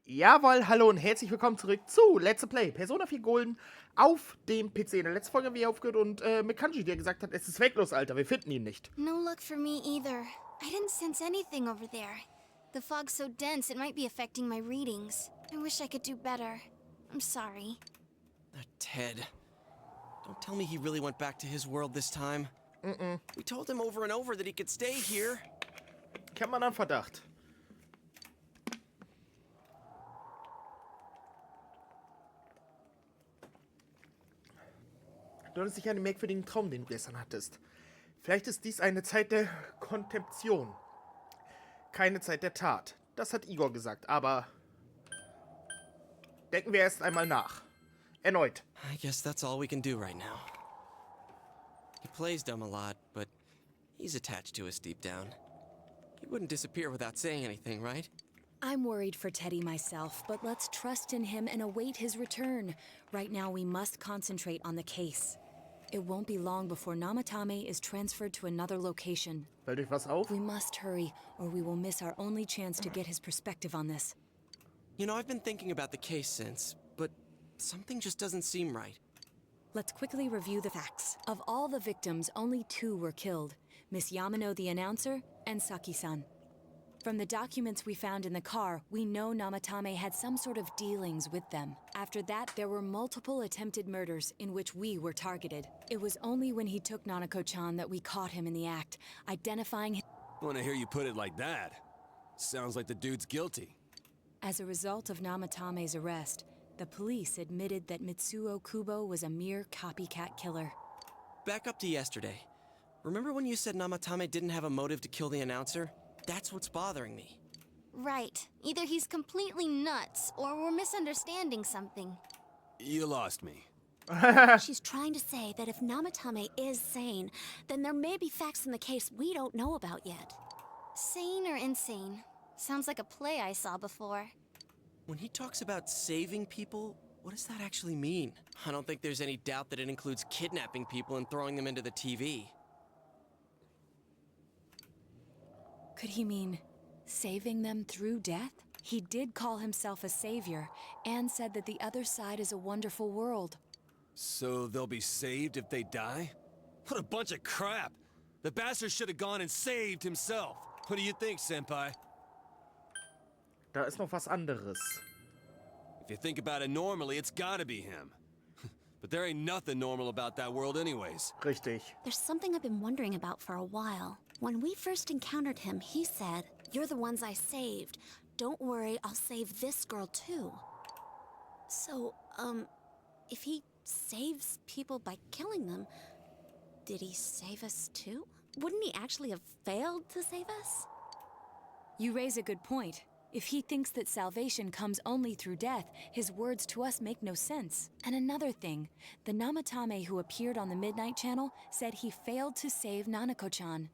Jawohl, hallo und herzlich willkommen zurück zu Let's Play Persona 4 Golden auf dem PC. In der letzten Folge haben wir aufgehört und mit Kanji, der gesagt hat, es ist weglos, Alter, wir finden ihn nicht. No luck for me either. I didn't sense anything over there. The fog's so dense it might be affecting my readings. I wish I could do better. I'm sorry. Ted. Don't tell me he really went back to his world this time. We told him over and over that he could stay here. Ich hab mal einen Verdacht. Du hattest sicher einen merkwürdigen Traum, den du gestern hattest. Vielleicht ist dies eine Zeit der Kontemption. Keine Zeit der Tat. Das hat Igor gesagt, aber denken wir erst einmal nach. Erneut. I guess that's all we can do right now. He plays dumb a lot, but he's attached to us deep down. He wouldn't disappear without saying anything, right? I'm worried for Teddy myself, but let's trust in him and await his return. Right now we must concentrate on the case. It won't be long before Namatame is transferred to another location. Fällt euch was auf? We must hurry, or we will miss our only chance to get his perspective on this. You know, I've been thinking about the case since, but something just doesn't seem right. Let's quickly review the facts. Of all the victims, only 2 were killed. Miss Yamano the announcer, and Saki-san. From the documents we found in the car, we know Namatame had some sort of dealings with them. After that, there were multiple attempted murders in which we were targeted. It was only when he took Nanako-chan that we caught him in the act, identifying him. Want to hear you put it like that? Sounds like the dude's guilty. As a result of Namatame's arrest, the police admitted that Mitsuo Kubo was a mere copycat killer. Back up to yesterday. Remember when you said Namatame didn't have a motive to kill the announcer? That's what's bothering me. Right. Either he's completely nuts, or we're misunderstanding something. You lost me. She's trying to say that if Namatame is sane, then there may be facts in the case we don't know about yet. Sane or insane? Sounds like a play I saw before. When he talks about saving people, what does that actually mean? I don't think there's any doubt that it includes kidnapping people and throwing them into the TV. Could he mean saving them through death? He did call himself a savior and said that the other side is a wonderful world. So they'll be saved if they die? What a bunch of crap! The bastard should have gone and saved himself. What do you think, Senpai? Da ist noch was anderes. If you think about it normally, it's gotta be him. But there ain't nothing normal about that world anyways. Richtig. There's something I've been wondering about for a while. When we first encountered him, he said, "You're the ones I saved. Don't worry, I'll save this girl too." So, if he saves people by killing them, did he save us too? Wouldn't he actually have failed to save us? You raise a good point. If he thinks that salvation comes only through death, his words to us make no sense. And another thing, the Namatame who appeared on the Midnight Channel said he failed to save Nanako-chan.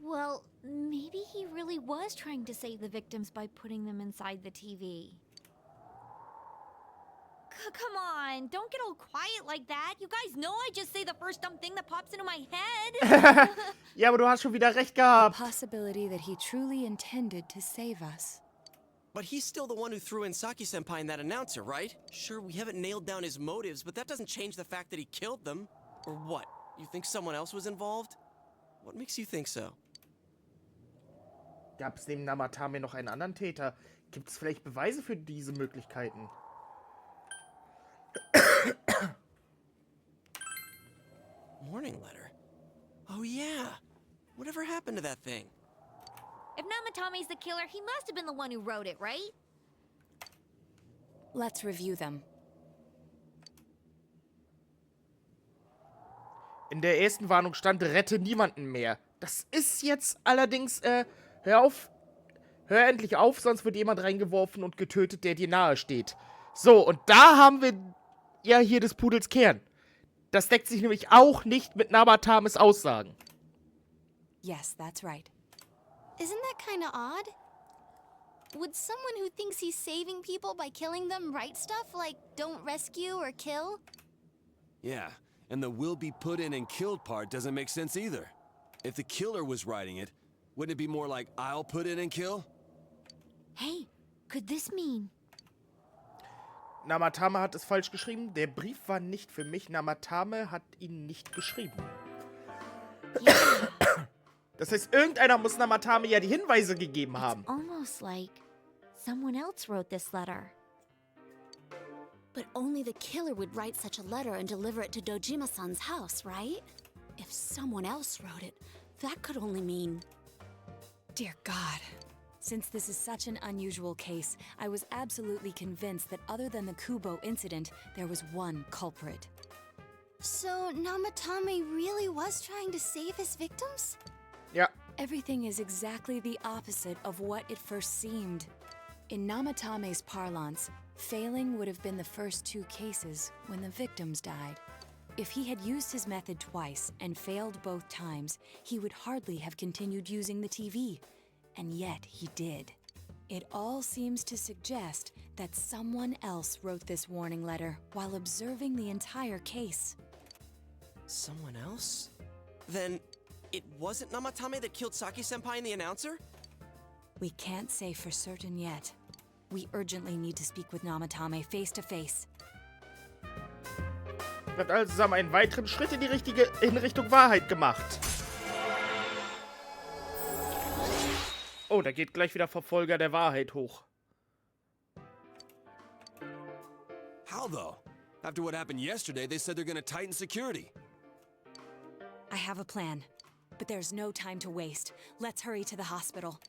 Well, maybe he really was trying to save the victims by putting them inside the TV. Come on, don't get all quiet like that. You guys know I just say the first dumb thing that pops into my head. Ja, aber du hast schon wieder recht gehabt. Possibility that he truly intended to save us. But he's still the one who threw in Saki-senpai and that announcer, right? Sure, we haven't nailed down his motives, but that doesn't change the fact that he killed them. Or what? You think someone else was involved? What makes you think so? Gab es neben Namatame noch einen anderen Täter? Gibt es vielleicht Beweise für diese Möglichkeiten? Warning letter? Oh yeah! Whatever happened to that thing? If Namatame's the killer, he must have been the one who wrote it, right? Let's review them. In der ersten Warnung stand, rette niemanden mehr. Das ist jetzt allerdings, hör endlich auf, sonst wird jemand reingeworfen und getötet, der dir nahe steht. So, und da haben wir ja hier des Pudels Kern. Das deckt sich nämlich auch nicht mit Namatames Aussagen. Yes, that's right. Isn't that kinda odd? Would someone who thinks he's saving people by killing them write stuff like, don't rescue or kill? Yeah, and the will be put in and killed part doesn't make sense either. If the killer was writing it, wouldn't it be more like I'll put in and kill? Hey, could this mean Namatame hat es falsch geschrieben. Der Brief war nicht für mich. Namatame hat ihn nicht geschrieben. Yeah, Das heißt, irgendeiner muss Namatame ja die Hinweise gegeben haben. It's almost like someone else wrote this letter. But only the killer would write such a letter and deliver it to Dojima-san's house, right? If someone else wrote it, that could only mean... Dear God. Since this is such an unusual case, I was absolutely convinced that other than the Kubo incident, there was one culprit. so Namatame really was trying to save his victims? Ja. Everything is exactly the opposite of what it first seemed. In Namatame's parlance, failing would have been the first two cases when the victims died. If he had used his method twice and failed both times, he would hardly have continued using the TV. And yet he did. It all seems to suggest that someone else wrote this warning letter while observing the entire case. Someone else? Then it wasn't Namatame that killed Saki-senpai and the announcer? We can't say for certain yet. We urgently need to speak with Namatame face to face. Wir haben also zusammen einen weiteren Schritt in Richtung Wahrheit gemacht. Oh, da geht gleich wieder Verfolger der Wahrheit hoch. How though? After what happened yesterday, they said they're gonna tighten security. I have a plan, but there's no time to waste. Let's hurry to the hospital.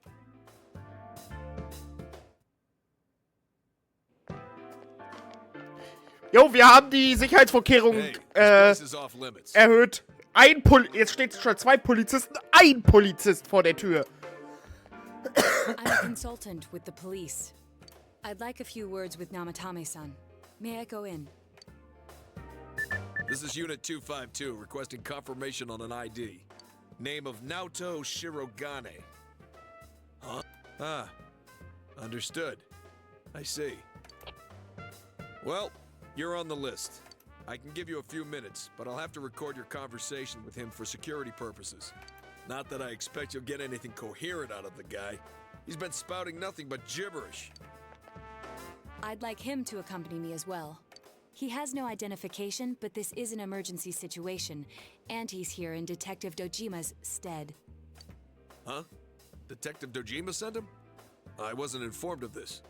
Jo, wir haben die Sicherheitsvorkehrungen Hey, this place is off limits. erhöht. Jetzt steht schon 2 Polizisten, ein Polizist vor der Tür. I'm a consultant with the police. I'd like a few words with Namatame-san. May I go in? This is Unit 252, requesting confirmation on an ID. Name of Naoto Shirogane. Huh? Ah. Understood. I see. Well, you're on the list. I can give you a few minutes, but I'll have to record your conversation with him for security purposes. Not that I expect you'll get anything coherent out of the guy. He's been spouting nothing but gibberish. I'd like him to accompany me as well. He has no identification, but this is an emergency situation, and he's here in Detective Dojima's stead. Huh? Detective Dojima sent him? I wasn't informed of this.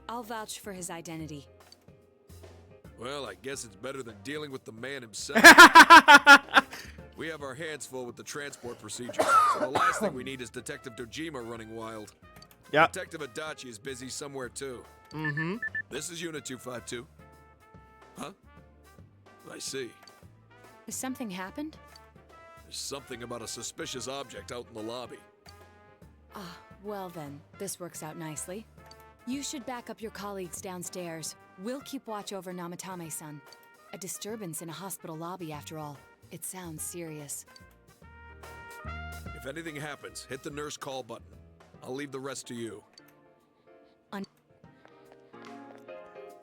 I'll vouch for his identity. Well, I guess it's better than dealing with the man himself. We have our hands full with the transport procedures, so the last thing we need is Detective Dojima running wild. Ja. Detective Adachi is busy somewhere too. Mm-hmm. This is Unit 252. Huh? I see. Has something happened? There's something about a suspicious object out in the lobby. Ah, well then, this works out nicely. You should back up your colleagues downstairs. We'll keep watch over Namatame-san. A disturbance in a hospital lobby, after all. It sounds serious. If anything happens, hit the nurse call button. I'll leave the rest to you.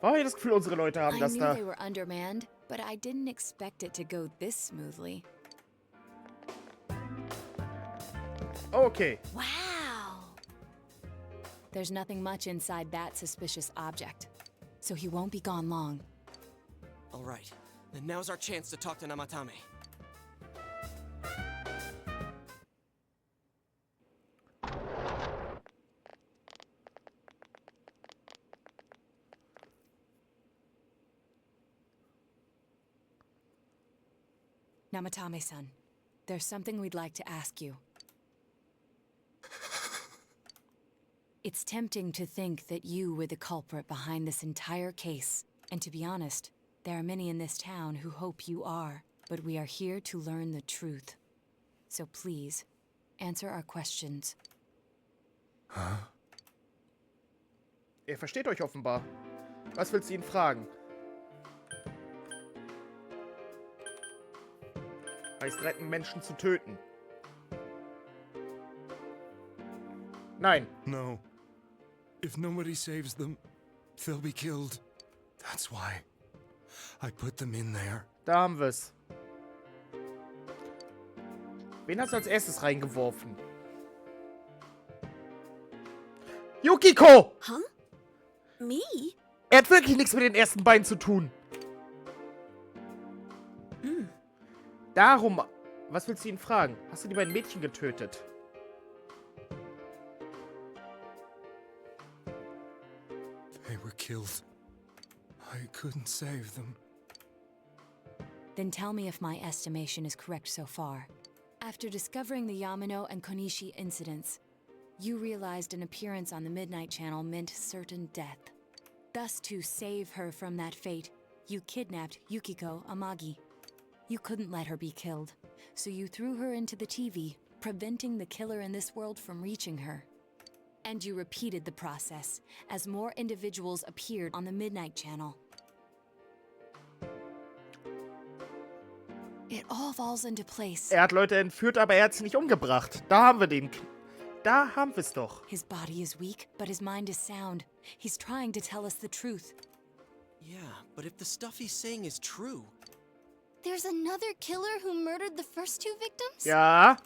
Warum habe ich das Gefühl, unsere Leute haben I das knew da? they were undermanned, but I didn't expect it to go this smoothly. Okay. Wow! There's nothing much inside that suspicious object, so he won't be gone long. All right, then now's our chance to talk to Namatame. Namatame-san, there's something we'd like to ask you. It's tempting to think that you were the culprit behind this entire case. And to be honest, there are many in this town who hope you are. But we are here to learn the truth. So please, answer our questions. Ihr versteht euch offenbar. Was willst du ihn fragen? Heißt retten, Menschen zu töten. Nein. No. If nobody saves them, they'll be killed. That's why I put them in there. Da haben wir's. Wen hast du als erstes reingeworfen? Yukiko! Huh? Me? Er hat wirklich nichts mit den ersten beiden zu tun. Darum, was willst du ihn fragen? Hast du die beiden Mädchen getötet? They were killed. I couldn't save them. Then tell me if my estimation is correct so far. After discovering the Yamano and Konishi incidents, you realized an appearance on the Midnight Channel meant certain death. Thus, to save her from that fate, you kidnapped Yukiko Amagi. You couldn't let her be killed, so you threw her into the TV, preventing the killer in this world from reaching her. And you repeated the process as more individuals appeared on the Midnight Channel. It all falls into place. Er hat Leute entführt, aber er hat sie nicht umgebracht. Da haben wir den. Da haben wir es doch. His body is weak, but his mind is sound. He's trying to tell us the truth. Yeah, but if the stuff he's saying is true... There's another killer who murdered the first two victims? Ja.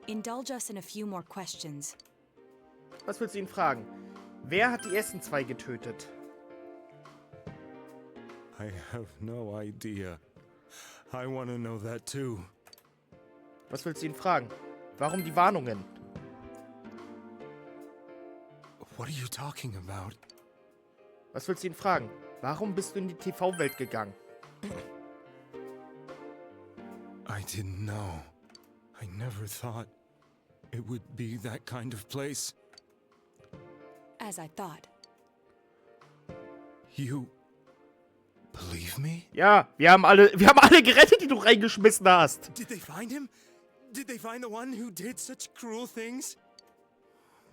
Indulge us in a few more questions. Was willst du ihn fragen? Wer hat die ersten zwei getötet? I have no idea. I want to know that too. Was willst du ihn fragen? Warum die Warnungen? What are you talking about? Was willst du ihn fragen? Warum bist du in die TV-Welt gegangen? I didn't know. I never thought it would be that kind of place. As I thought. You believe me? Ja, wir haben alle gerettet, die du reingeschmissen hast. Did they find him? Did they find the one who did such cruel things?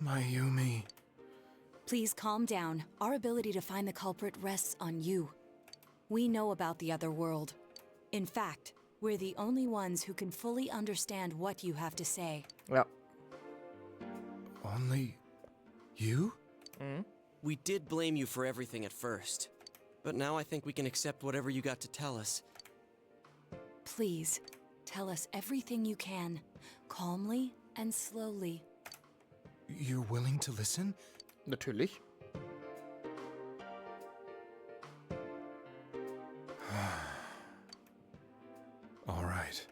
Mayumi. Please calm down. Our ability to find the culprit rests on you. We know about the other world. In fact, we're the only ones who can fully understand what you have to say. Ja. Only you? We did blame you for everything at first. But now I think we can accept whatever you got to tell us. Please, tell us everything you can, calmly and slowly. You're willing to listen? Natürlich. All right.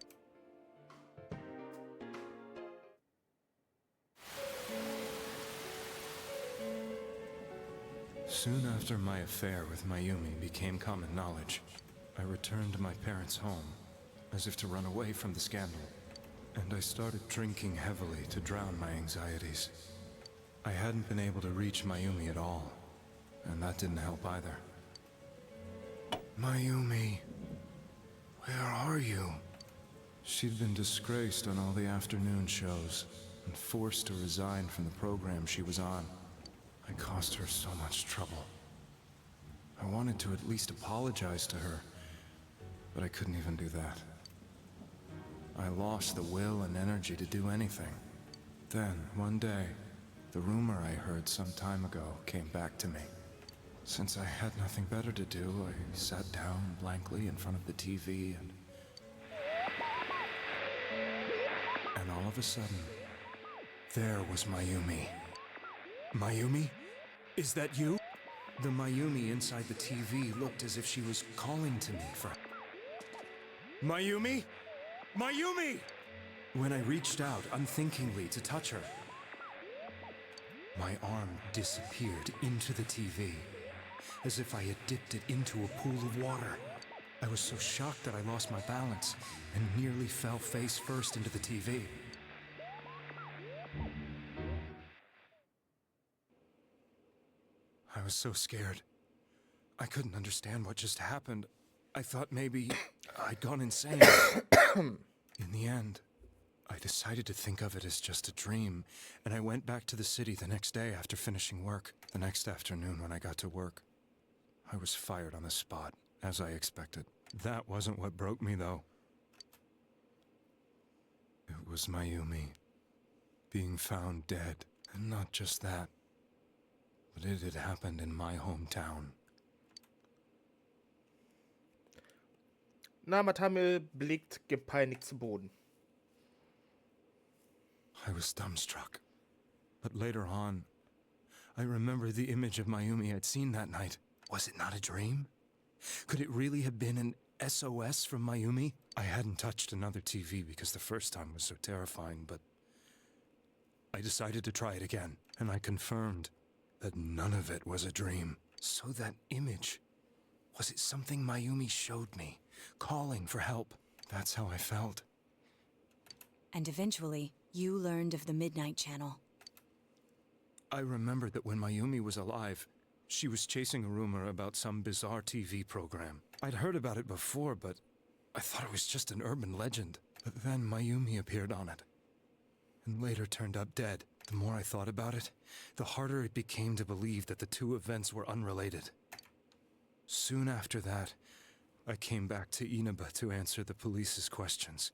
Soon after my affair with Mayumi became common knowledge, I returned to my parents' home, as if to run away from the scandal. And I started drinking heavily to drown my anxieties. I hadn't been able to reach Mayumi at all, and that didn't help either. Mayumi, where are you? She'd been disgraced on all the afternoon shows, and forced to resign from the program she was on. I caused her so much trouble. I wanted to at least apologize to her, but I couldn't even do that. I lost the will and energy to do anything. Then, one day, the rumor I heard some time ago came back to me. Since I had nothing better to do, I sat down blankly in front of the TV and all of a sudden, there was Mayumi. Mayumi? Is that you? The Mayumi inside the TV looked as if she was calling to me for... Mayumi? Mayumi! When I reached out unthinkingly to touch her, my arm disappeared into the TV, as if I had dipped it into a pool of water. I was so shocked that I lost my balance and nearly fell face first into the TV. I was so scared. I couldn't understand what just happened. I thought maybe I'd gone insane. In the end, I decided to think of it as just a dream, and I went back to the city the next day after finishing work. The next afternoon when I got to work, I was fired on the spot, as I expected. That wasn't what broke me, though. It was Mayumi being found dead, and not just that, but it had happened in my hometown. Namatame blickt gepeinigt zu Boden. I was dumbstruck. But later on, I remember the image of Mayumi I'd seen that night. Was it not a dream? Could it really have been an SOS from Mayumi? I hadn't touched another TV because the first time was so terrifying, but I decided to try it again, and I confirmed that none of it was a dream. So that image, was it something Mayumi showed me, calling for help? That's how I felt. And eventually, you learned of the Midnight Channel. I remembered that when Mayumi was alive, she was chasing a rumor about some bizarre TV program. I'd heard about it before, but I thought it was just an urban legend. But then Mayumi appeared on it, and later turned up dead. The more I thought about it, the harder it became to believe that the two events were unrelated. Soon after that, I came back to Inaba to answer the police's questions.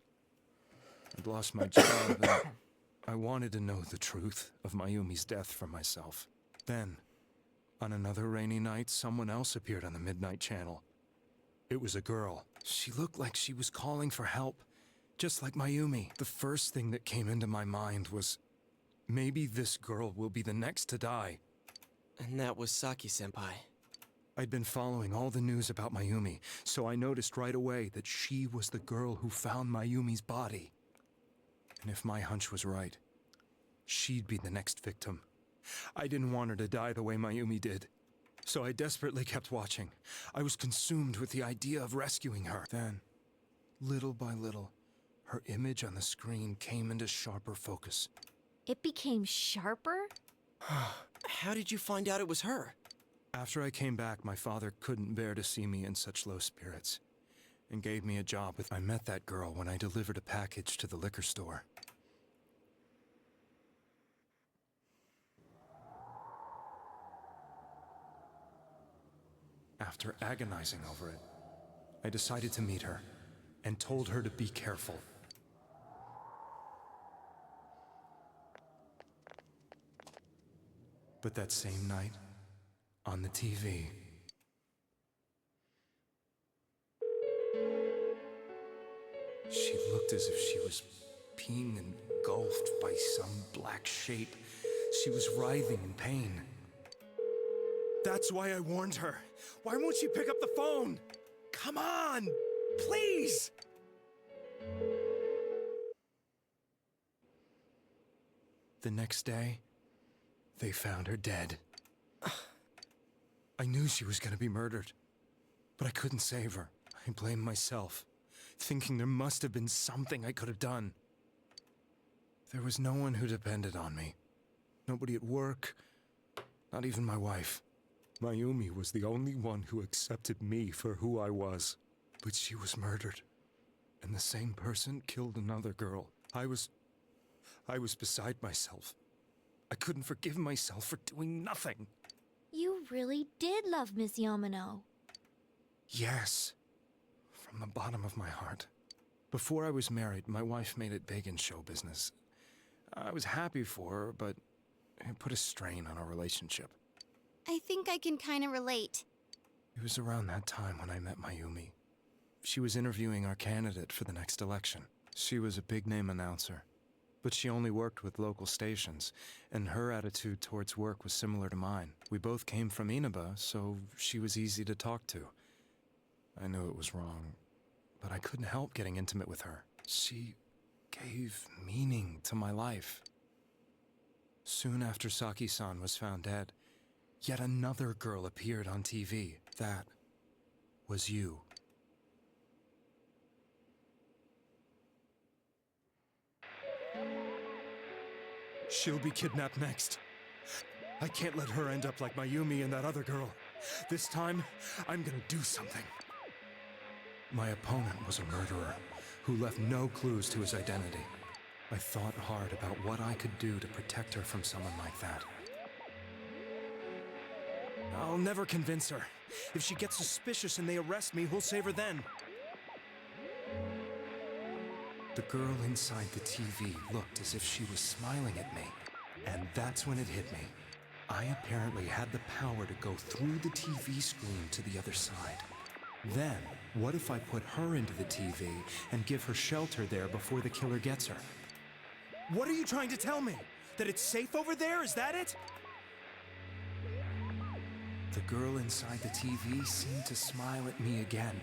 I'd lost my job, and I wanted to know the truth of Mayumi's death for myself. Then, on another rainy night, someone else appeared on the Midnight Channel. It was a girl. She looked like she was calling for help, just like Mayumi. The first thing that came into my mind was, maybe this girl will be the next to die. And that was Saki-senpai. I'd been following all the news about Mayumi, so I noticed right away that she was the girl who found Mayumi's body. And if my hunch was right, she'd be the next victim. I didn't want her to die the way Mayumi did, so I desperately kept watching. I was consumed with the idea of rescuing her. Then, little by little, her image on the screen came into sharper focus. It became sharper? How did you find out it was her? After I came back, my father couldn't bear to see me in such low spirits, and gave me a job with... I met that girl when I delivered a package to the liquor store. After agonizing over it, I decided to meet her, and told her to be careful. But that same night, on the TV, she looked as if she was being engulfed by some black shape. She was writhing in pain. That's why I warned her. Why won't she pick up the phone? Come on, please! The next day, they found her dead. I knew she was gonna be murdered, but I couldn't save her. I blamed myself, thinking there must have been something I could have done. There was no one who depended on me. Nobody at work, not even my wife. Mayumi was the only one who accepted me for who I was. But she was murdered, and the same person killed another girl. I was beside myself. I couldn't forgive myself for doing nothing. You really did love Miss Yamano. Yes, from the bottom of my heart. Before I was married, my wife made it big in show business. I was happy for her, but it put a strain on our relationship. I think I can kind of relate. It was around that time when I met Mayumi. She was interviewing our candidate for the next election. She was a big-name announcer, but she only worked with local stations, and her attitude towards work was similar to mine. We both came from Inaba, so she was easy to talk to. I knew it was wrong, but I couldn't help getting intimate with her. She gave meaning to my life. Soon after Saki-san was found dead, yet another girl appeared on TV. That was you. She'll be kidnapped next. I can't let her end up like Mayumi and that other girl. This time, I'm gonna do something. My opponent was a murderer who left no clues to his identity. I thought hard about what I could do to protect her from someone like that. I'll never convince her. If she gets suspicious and they arrest me, we'll save her then. The girl inside the TV looked as if she was smiling at me. And that's when it hit me. I apparently had the power to go through the TV screen to the other side. Then, what if I put her into the TV and give her shelter there before the killer gets her? What are you trying to tell me? That it's safe over there? Is that it? The girl inside the TV seemed to smile at me again.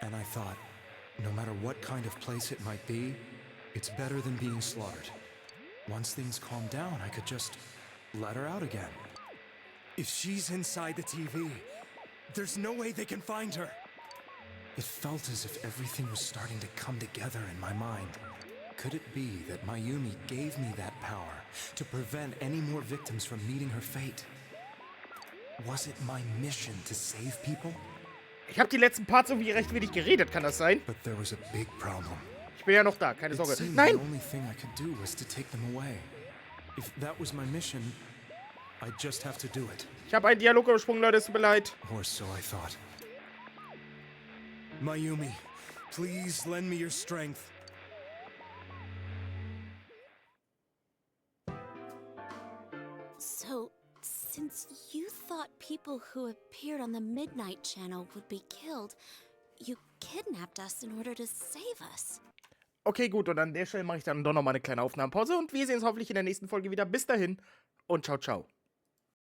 And I thought, no matter what kind of place it might be, it's better than being slaughtered. Once things calmed down, I could just let her out again. If she's inside the TV, there's no way they can find her. It felt as if everything was starting to come together in my mind. Could it be that Mayumi gave me that power to prevent any more victims from meeting her fate? Was it my mission to save people? Ich habe die letzten Parts irgendwie recht wenig geredet, kann das sein? But there was a big problem. Ich bin ja noch da, keine It Sorge. seemed Nein! the only thing I could do was to take them away. If that was my mission, I'd just have to do it. Ich habe einen Dialog übersprungen, Leute, es tut mir leid. Or so I thought. Mayumi, please lend me your strength. So, since you thought people who appeared on the Midnight Channel would be killed, you kidnapped us in order to save us. Okay, gut, und an der Stelle mache ich dann doch nochmal eine kleine Aufnahmepause und wir sehen uns hoffentlich in der nächsten Folge wieder. Bis dahin und ciao, ciao.